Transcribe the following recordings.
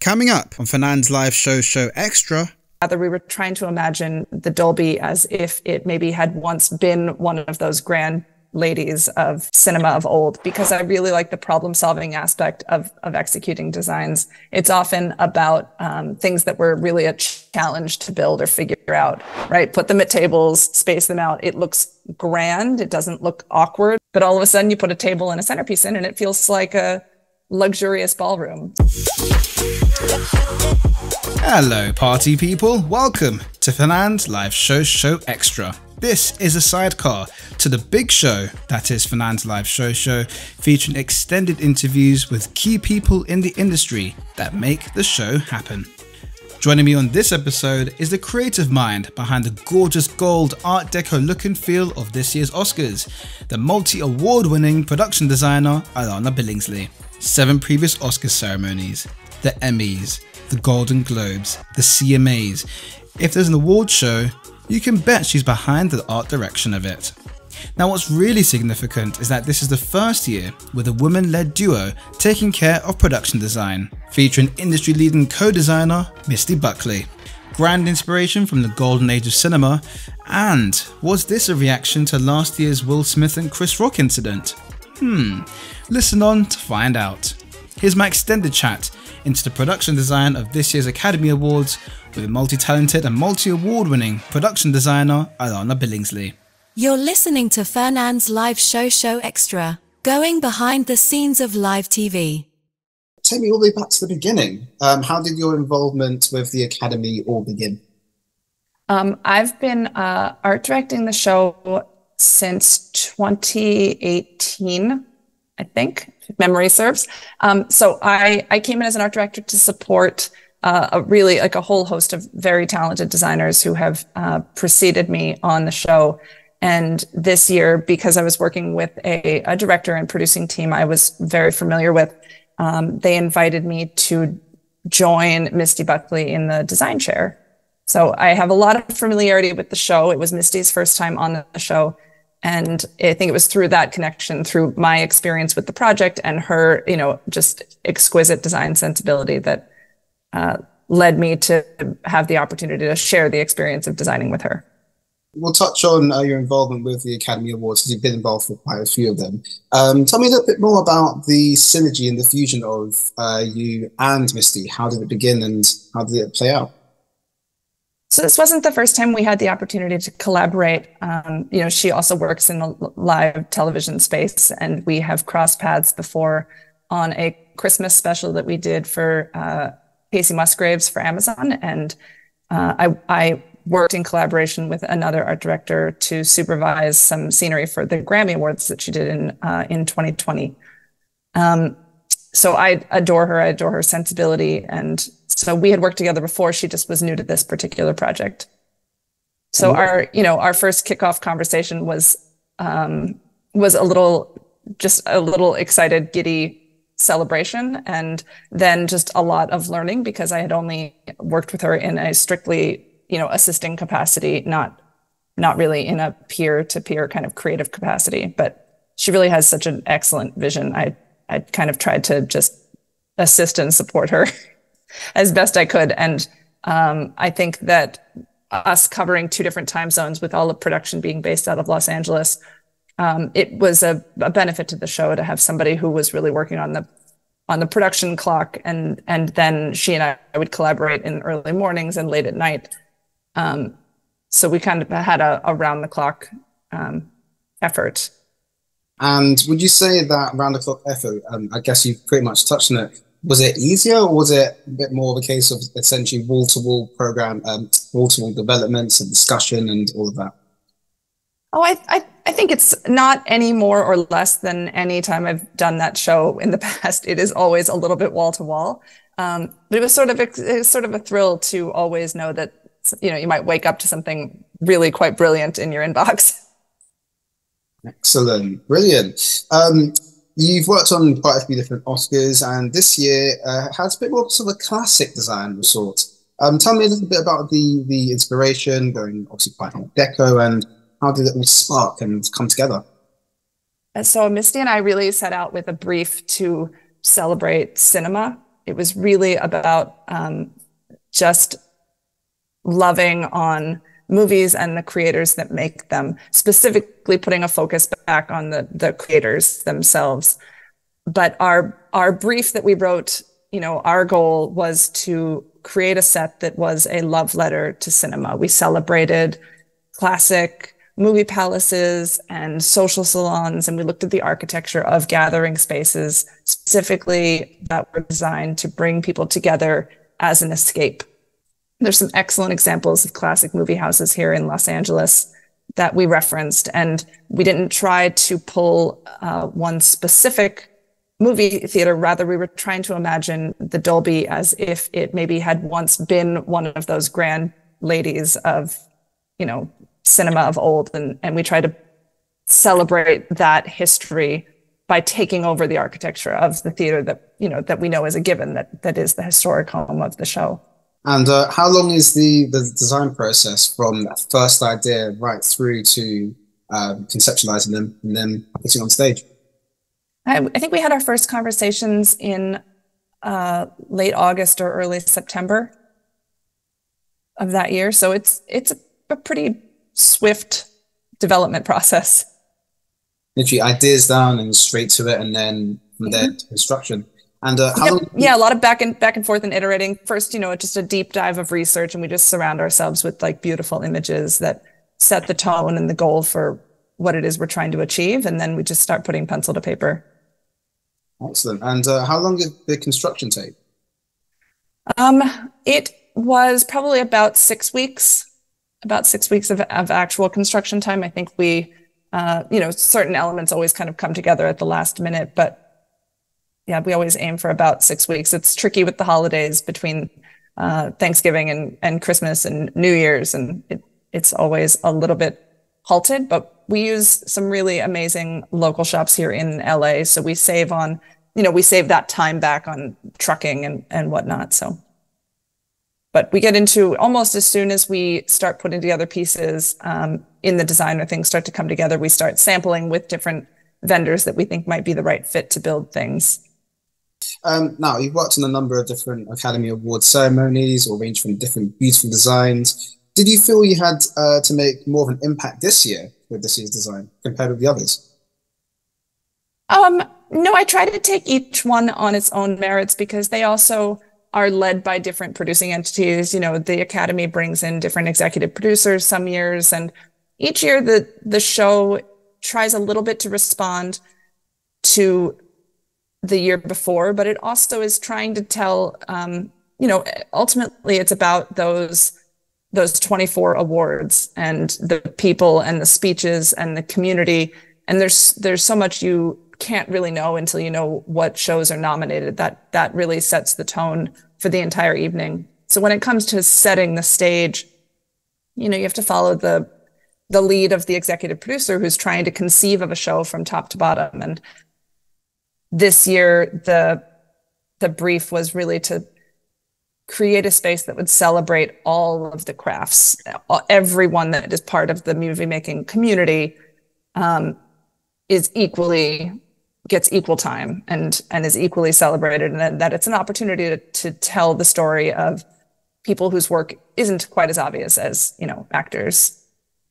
Coming up on Fernand's live show Extra. Rather, we were trying to imagine the Dolby as if it maybe had once been one of those grand ladies of cinema of old, because I really like the problem-solving aspect of executing designs. It's often about things that were really a challenge to build or figure out, right? Put them at tables, space them out. It looks grand. It doesn't look awkward. But all of a sudden, you put a table and a centerpiece in, and it feels like a luxurious ballroom. Hello, party people. Welcome to Fernand's live show Extra. This is a sidecar to the big show that is Fernand's live show, featuring extended interviews with key people in the industry that make the show happen. Joining me on this episode is the creative mind behind the gorgeous gold Art Deco look and feel of this year's Oscars, the multi-award winning production designer Alana Billingsley. 7 previous Oscar ceremonies, the Emmys, the Golden Globes, the CMAs. If there's an award show, you can bet she's behind the art direction of it. Now, what's really significant is that this is the first year with a woman-led duo taking care of production design, featuring industry-leading co-designer Misty Buckley. Grand inspiration from the golden age of cinema, and was this a reaction to last year's Will Smith and Chris Rock incident? Listen on to find out. Here's my extended chat into the production design of this year's Academy Awards with multi-talented and multi-award winning production designer Alana Billingsley. You're listening to Fernand's live show Extra, going behind the scenes of live TV. Take me all the way back to the beginning. How did your involvement with the Academy all begin? I've been art directing the show since 2018, I think, if memory serves. So I came in as an art director to support a whole host of very talented designers who have preceded me on the show. And this year, because I was working with a director and producing team I was very familiar with, they invited me to join Misty Buckley in the design chair. So I have a lot of familiarity with the show. It was Misty's first time on the show. And I think it was through that connection, through my experience with the project and her, just exquisite design sensibility that led me to have the opportunity to share the experience of designing with her. We'll touch on your involvement with the Academy Awards, because you've been involved with quite a few of them. Tell me a little bit more about the synergy and the fusion of you and Misty. How did it begin and how did it play out? So this wasn't the first time we had the opportunity to collaborate. She also works in the live television space, and we have crossed paths before on a Christmas special that we did for Casey Musgraves for Amazon. And I worked in collaboration with another art director to supervise some scenery for the Grammy Awards that she did in 2020. So I adore her. I adore her sensibility. And so we had worked together before. She just was new to this particular project. So our first kickoff conversation was a little excited, giddy celebration, and then just a lot of learning, because I had only worked with her in a strictly, assisting capacity, not really in a peer-to-peer kind of creative capacity. But she really has such an excellent vision. I kind of tried to just assist and support her as best I could. And I think that us covering 2 different time zones with all of production being based out of Los Angeles, it was a benefit to the show to have somebody who was really working on the production clock. And then she and I would collaborate in early mornings and late at night. So we kind of had a round-the-clock effort. And would you say that round-the-clock effort, I guess you pretty much touched on it, was it easier, or was it a bit more of a case of essentially wall-to-wall program, wall-to-wall developments and discussion and all of that? Oh, I think it's not any more or less than any time I've done that show in the past. It is always a little bit wall-to-wall. But it was sort of a thrill to always know that, you might wake up to something really quite brilliant in your inbox. Excellent. Brilliant. You've worked on quite a few different Oscars, and this year has a bit more sort of a classic design of sorts. Tell me a little bit about the inspiration, going obviously quite Art Deco, and how did it all spark and come together? So Misty and I really set out with a brief to celebrate cinema It was really about just loving on movies and the creators that make them, specifically putting a focus back on the creators themselves. But our brief that we wrote, our goal was to create a set that was a love letter to cinema. We celebrated classic movie palaces and social salons, and we looked at the architecture of gathering spaces specifically that were designed to bring people together as an escape. There's some excellent examples of classic movie houses here in Los Angeles that we referenced, and we didn't try to pull one specific movie theater. Rather, we were trying to imagine the Dolby as if it maybe had once been one of those grand ladies of, cinema of old, and we try to celebrate that history by taking over the architecture of the theater that we know is a given, that is the historic home of the show. And how long is the design process from that first idea right through to conceptualizing them and then putting on stage? I think we had our first conversations in late August or early September of that year. So it's a pretty swift development process. Literally ideas down and straight to it, and then from there to construction. And a lot of back and forth and iterating. First, just a deep dive of research, and we just surround ourselves with like beautiful images that set the tone and the goal for what it is we're trying to achieve, and then we just start putting pencil to paper. Excellent. And how long did the construction take? It was probably about 6 weeks. About 6 weeks of actual construction time. I think we, certain elements always kind of come together at the last minute, but yeah, we always aim for about 6 weeks. It's tricky with the holidays between Thanksgiving and Christmas and New Year's, and it's always a little bit halted, but we use some really amazing local shops here in LA. So we save on, we save that time back on trucking and whatnot. So, but we get into almost as soon as we start putting together pieces in the design, or things start to come together, we start sampling with different vendors that we think might be the right fit to build things. Now, you've worked on a number of different Academy Award ceremonies, or range from different beautiful designs. Did you feel you had to make more of an impact this year with this year's design compared with the others? No, I try to take each one on its own merits, because they also are led by different producing entities. The Academy brings in different executive producers some years, and each year the show tries a little bit to respond to the year before, but it also is trying to tell, ultimately it's about those 24 awards and the people and the speeches and the community. And there's so much you can't really know until you know what shows are nominated. That really sets the tone for the entire evening. So when it comes to setting the stage, you have to follow the lead of the executive producer, who's trying to conceive of a show from top to bottom. And this year, the brief was really to create a space that would celebrate all of the crafts. Everyone that is part of the movie making community gets equal time and is equally celebrated, and that it's an opportunity to tell the story of people whose work isn't quite as obvious as, actors.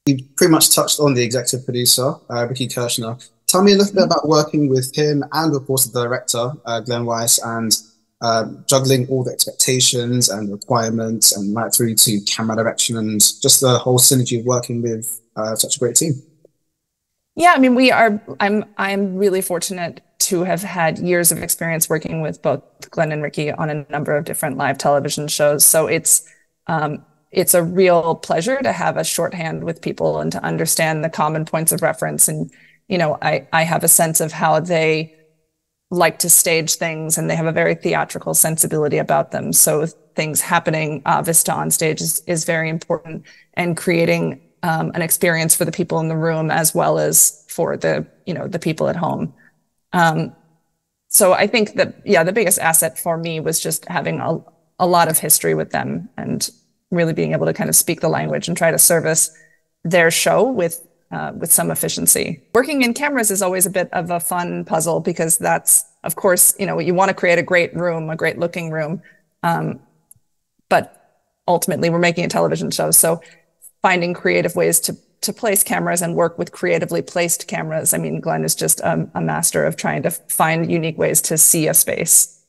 You pretty much touched on the executive producer, Ricky Kirshner. Tell me a little bit about working with him and, of course, the director, Glenn Weiss, and juggling all the expectations and requirements, and right through to camera direction, and just the whole synergy of working with such a great team. Yeah, I mean, I'm really fortunate to have had years of experience working with both Glenn and Ricky on a number of different live television shows. So it's a real pleasure to have a shorthand with people and to understand the common points of reference. And, I have a sense of how they like to stage things, and they have a very theatrical sensibility about them. So things happening vista on stage is very important, and creating an experience for the people in the room as well as for the people at home. So I think that, the biggest asset for me was just having a lot of history with them, and really being able to kind of speak the language and try to service their show with with some efficiency. Working in cameras is always a bit of a fun puzzle because that's, of course, you know, you want to create a great room, a great looking room, but ultimately we're making a television show. So finding creative ways to place cameras and work with creatively placed cameras. I mean, Glenn is just a master of trying to find unique ways to see a space.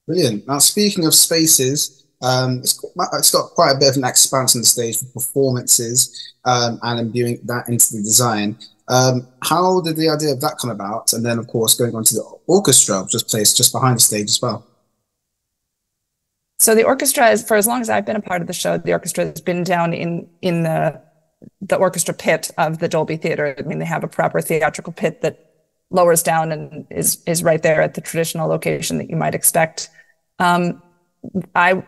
Brilliant. Now, speaking of spaces, it's got quite a bit of an expanse on the stage for performances and imbuing that into the design. How did the idea of that come about? And then, of course, going on to the orchestra, which was placed just behind the stage as well. So the orchestra is, for as long as I've been a part of the show, the orchestra has been down in the orchestra pit of the Dolby Theater. I mean, they have a proper theatrical pit that lowers down and is right there at the traditional location that you might expect. I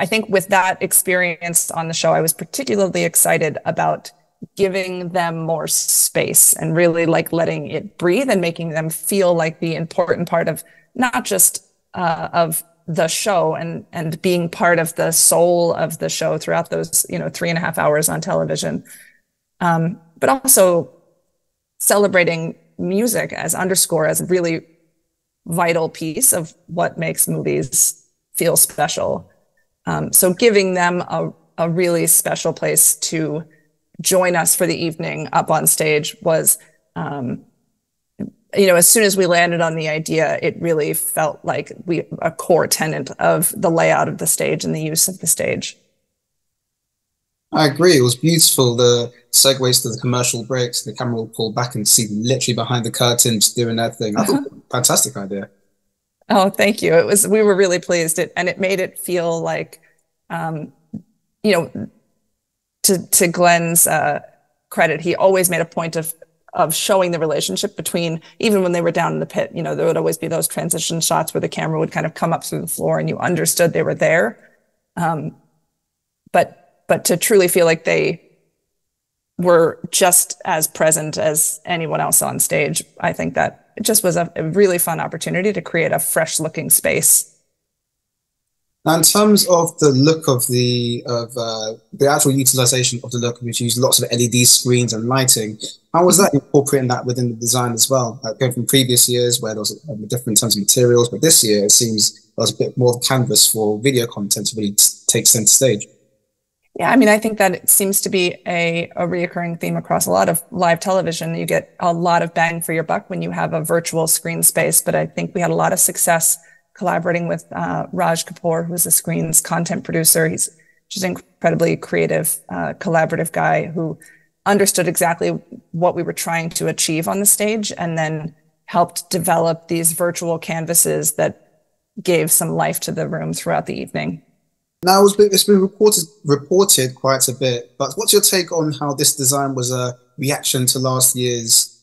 think with that experience on the show, I was particularly excited about giving them more space and really like letting it breathe and making them feel like the important part of not just of the show and being part of the soul of the show throughout those, you know, 3.5 hours on television, but also celebrating music as underscore as a really vital piece of what makes movies feel special. So giving them a really special place to join us for the evening up on stage was, you know, as soon as we landed on the idea, it really felt like a core tenet of the layout of the stage and the use of the stage. I agree. It was beautiful. The segues to the commercial breaks, the camera will pull back and see them literally behind the curtain just doing their thing. I thought, fantastic idea. Oh, thank you. We were really pleased, and it made it feel like, you know, to Glenn's credit, he always made a point of showing the relationship between, even when they were down in the pit, you know, there would always be those transition shots where the camera would kind of come up through the floor and you understood they were there. But to truly feel like they were just as present as anyone else on stage, I think that it just was a really fun opportunity to create a fresh looking space. Now, in terms of the look of the actual utilization of the look, which used lots of LED screens and lighting, how was that incorporating that within the design as well? Going from previous years where there was different tons of materials, but this year it seems there was a bit more of a canvas for video content to really take center stage. Yeah, I mean, I think that it seems to be a reoccurring theme across a lot of live television. You get a lot of bang for your buck when you have a virtual screen space, but I think we had a lot of success collaborating with Raj Kapoor, who's the screen's content producer. He's just an incredibly creative, collaborative guy who understood exactly what we were trying to achieve on the stage and then helped develop these virtual canvases that gave some life to the room throughout the evening. Now, it's been reported quite a bit, but what's your take on how this design was a reaction to last year's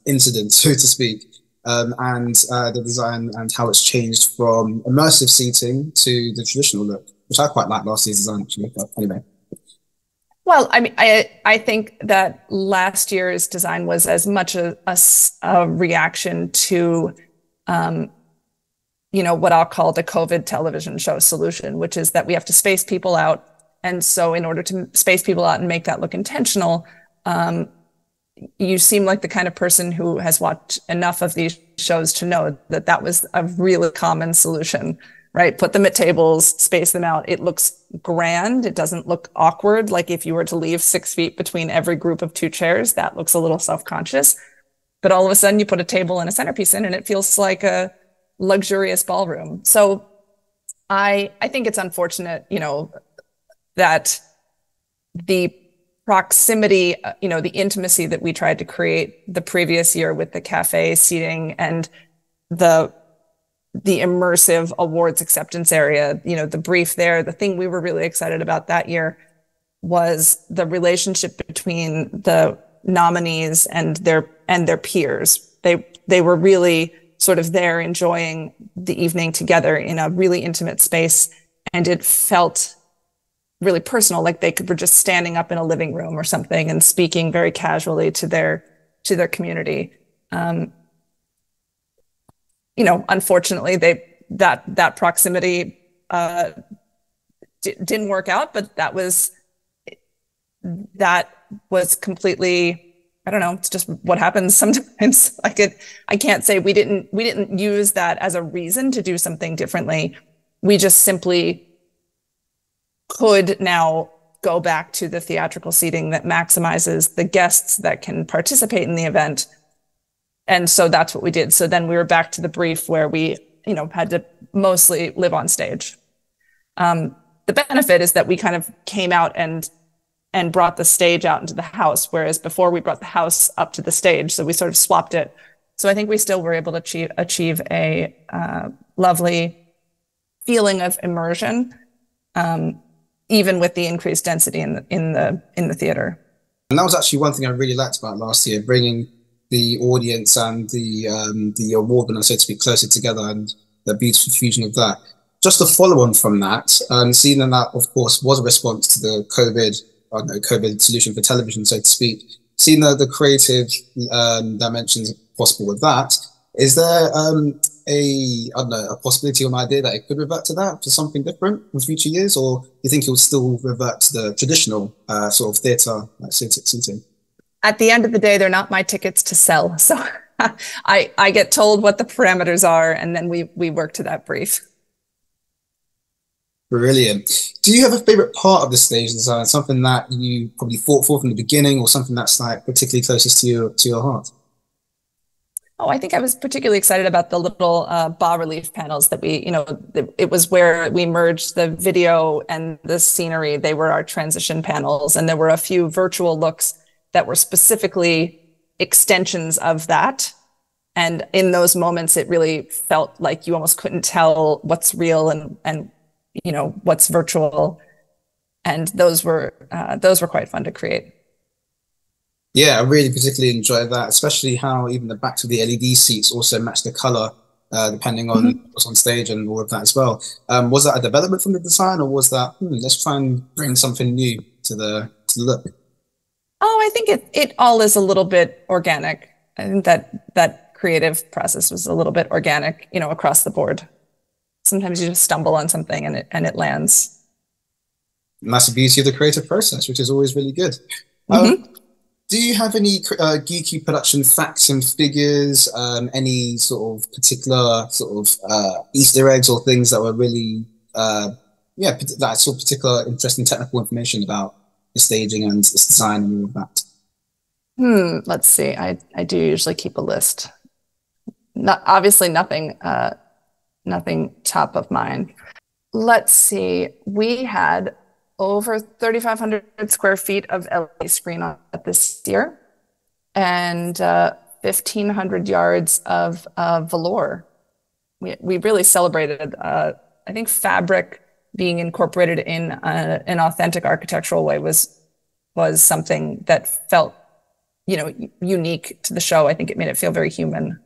incident, so to speak, and the design and how it's changed from immersive seating to the traditional look, which I quite like last year's design, actually, but anyway. Well, I mean, I think that last year's design was as much a reaction to you know, what I'll call the COVID television show solution, which is that we have to space people out. And so in order to space people out and make that look intentional, you seem like the kind of person who has watched enough of these shows to know that that was a really common solution, right? Put them at tables, space them out. It looks grand. It doesn't look awkward. Like if you were to leave 6 feet between every group of 2 chairs, that looks a little self-conscious. But all of a sudden you put a table and a centerpiece in and it feels like a luxurious ballroom. So I think it's unfortunate, you know, that the proximity, you know, the intimacy that we tried to create the previous year with the cafe seating and the immersive awards acceptance area, you know, the brief there, the thing we were really excited about that year was the relationship between the nominees and their peers. They were really sort of there enjoying the evening together in a really intimate space. And it felt really personal, like they were just standing up in a living room or something and speaking very casually to their community. You know, unfortunately, that proximity didn't work out, but that was that was completely, I don't know, it's just what happens sometimes. I can't say we didn't use that as a reason to do something differently. We just simply could now go back to the theatrical seating that maximizes the guests that can participate in the event. And so that's what we did. So then we were back to the brief where we, had to mostly live on stage. The benefit is that we kind of came out and brought the stage out into the house, whereas before we brought the house up to the stage. So we sort of swapped it. So I think we still were able to achieve a lovely feeling of immersion, even with the increased density in the theater. And that was actually one thing I really liked about last year, bringing the audience and the award winner, so to speak, closer together, and the beautiful fusion of that. Just to follow on from that, seeing that, of course, was a response to the COVID solution for television, so to speak. Seeing the creative dimensions possible with that, is there a possibility or an idea that it could revert to that for something different in future years, or do you think it will still revert to the traditional sort of theatre seating? At the end of the day, they're not my tickets to sell, so I get told what the parameters are, and then we work to that brief. Brilliant. Do you have a favorite part of the stage design? Something that you probably fought for from the beginning, or something that's like particularly closest to your heart? Oh, I think I was particularly excited about the little bas-relief panels that it was where we merged the video and the scenery. They were our transition panels, and there were a few virtual looks that were specifically extensions of that. And in those moments, it really felt like you almost couldn't tell what's real and what's virtual, and those were quite fun to create. Yeah, I really particularly enjoyed that, especially how even the backs of the LED seats also match the color depending on what's on stage and all of that as well. Was that a development from the design, or was that let's try and bring something new to the look? Oh, I think it all is a little bit organic. I think that creative process was a little bit organic, across the board. Sometimes you just stumble on something and it lands. And that's the beauty of the creative process, which is always really good. Do you have any geeky production facts and figures, any sort of particular Easter eggs or things that were really, that sort of particular interesting technical information about the staging and its design and all of that? Let's see. I do usually keep a list. Obviously nothing top of mind. Let's see. We had over 3,500 square feet of LED screen on this year, and 1,500 yards of velour. We really celebrated, I think, fabric being incorporated in an authentic architectural way was something that felt, unique to the show. I think it made it feel very human.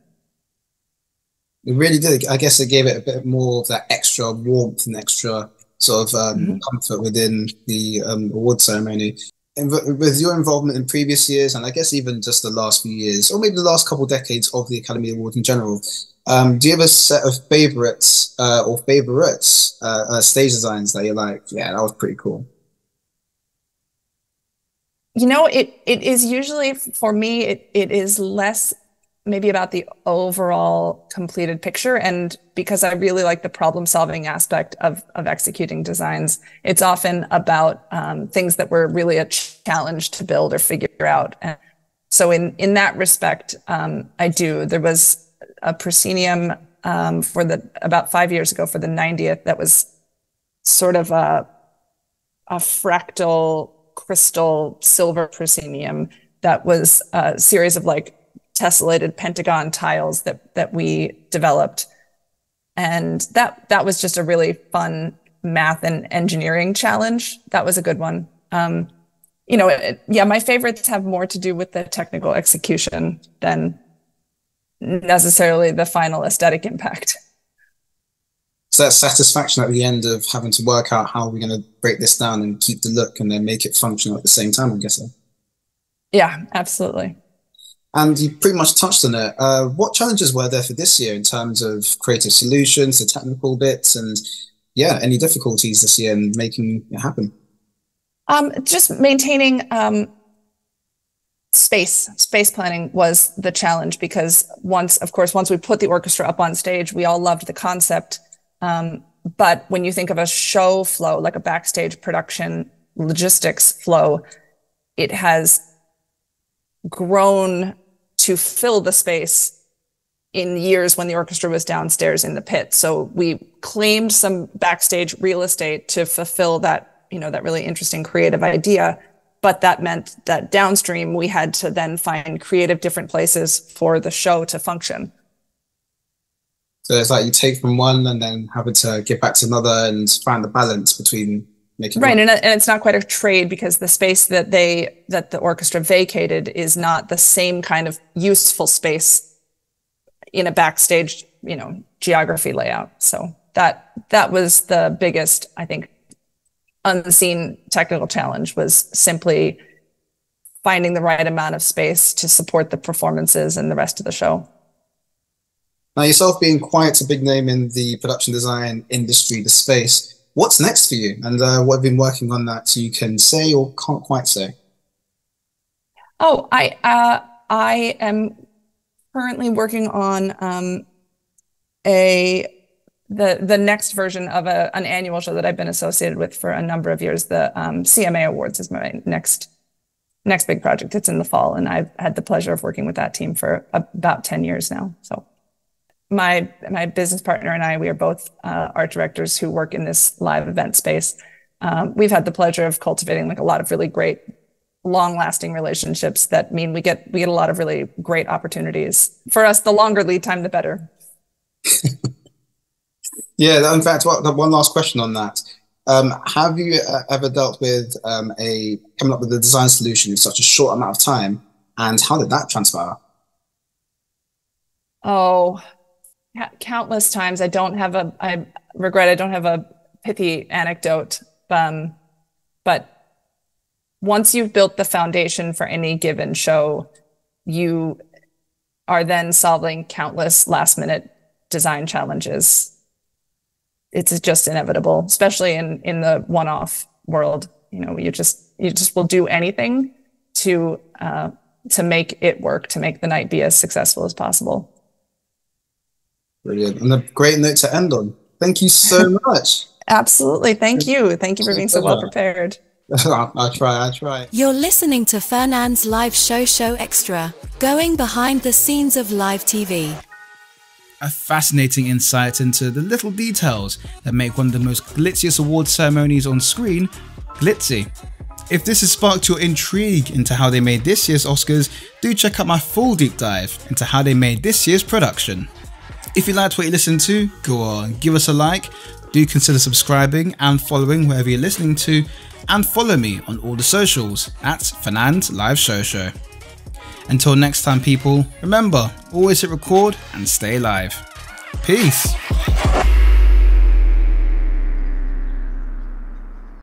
It really did. I guess it gave it a bit more of that extra warmth and extra sort of comfort within the award ceremony. And with your involvement in previous years, and I guess even just the last few years, or maybe the last couple of decades of the Academy Awards in general, do you have a set of favorites stage designs that you're like, yeah, that was pretty cool? It is usually, for me, it is less maybe about the overall completed picture. And because I really like the problem solving aspect of executing designs, it's often about things that were really a challenge to build or figure out. And so in that respect, there was a proscenium about 5 years ago for the 90th that was sort of a fractal crystal silver proscenium that was a series of tessellated pentagon tiles that we developed. And that was just a really fun math and engineering challenge. That was a good one. My favorites have more to do with the technical execution than necessarily the final aesthetic impact. So that satisfaction at the end of having to work out how we're going to break this down and keep the look and then make it functional at the same time, I'm guessing. Yeah, absolutely. And you pretty much touched on it. What challenges were there for this year in terms of creative solutions, the technical bits, and any difficulties this year in making it happen? Just maintaining space planning was the challenge, because once we put the orchestra up on stage, we all loved the concept. But when you think of a show flow, like a backstage production logistics flow, it has grown to fill the space in years when the orchestra was downstairs in the pit. So we claimed some backstage real estate to fulfill that, that really interesting creative idea. But that meant that downstream, we had to then find creative different places for the show to function. So it's like you take from one and then having to give back to another and find the balance between making right. And it's not quite a trade, because the space that the orchestra vacated is not the same kind of useful space in a backstage, geography layout. So that was the biggest, I think, unseen technical challenge, was simply finding the right amount of space to support the performances and the rest of the show. Now, yourself being quite a big name in the production design industry, the space, what's next for you? And what have you been working on that you can say or can't quite say? Oh, I am currently working on the next version of an annual show that I've been associated with for a number of years. The CMA Awards is my next big project. It's in the fall, and I've had the pleasure of working with that team for about 10 years now. So my business partner and I, we are both art directors who work in this live event space. We've had the pleasure of cultivating like a lot of really great, long-lasting relationships that mean we get a lot of really great opportunities. For us, the longer lead time, the better. Yeah, in fact, one last question on that. Have you ever dealt with coming up with a design solution in such a short amount of time, and how did that transpire? Oh, countless times. I regret I don't have a pithy anecdote, but once you've built the foundation for any given show, you are then solving countless last-minute design challenges. It's just inevitable, especially in the one-off world. You just will do anything to make it work, to make the night be as successful as possible. Brilliant. And a great note to end on. Thank you so much. Absolutely. Thank you. Thank you for being so well prepared. I try. You're listening to Fernand's Live Show Extra, going behind the scenes of live TV. A fascinating insight into the little details that make one of the most glitziest award ceremonies on screen glitzy. If this has sparked your intrigue into how they made this year's Oscars, do check out my full deep dive into how they made this year's production. If you liked what you listened to, go on, give us a like, do consider subscribing and following wherever you're listening to, and follow me on all the socials at Fernand Live Show. Until next time, people, remember, always hit record and stay live. Peace.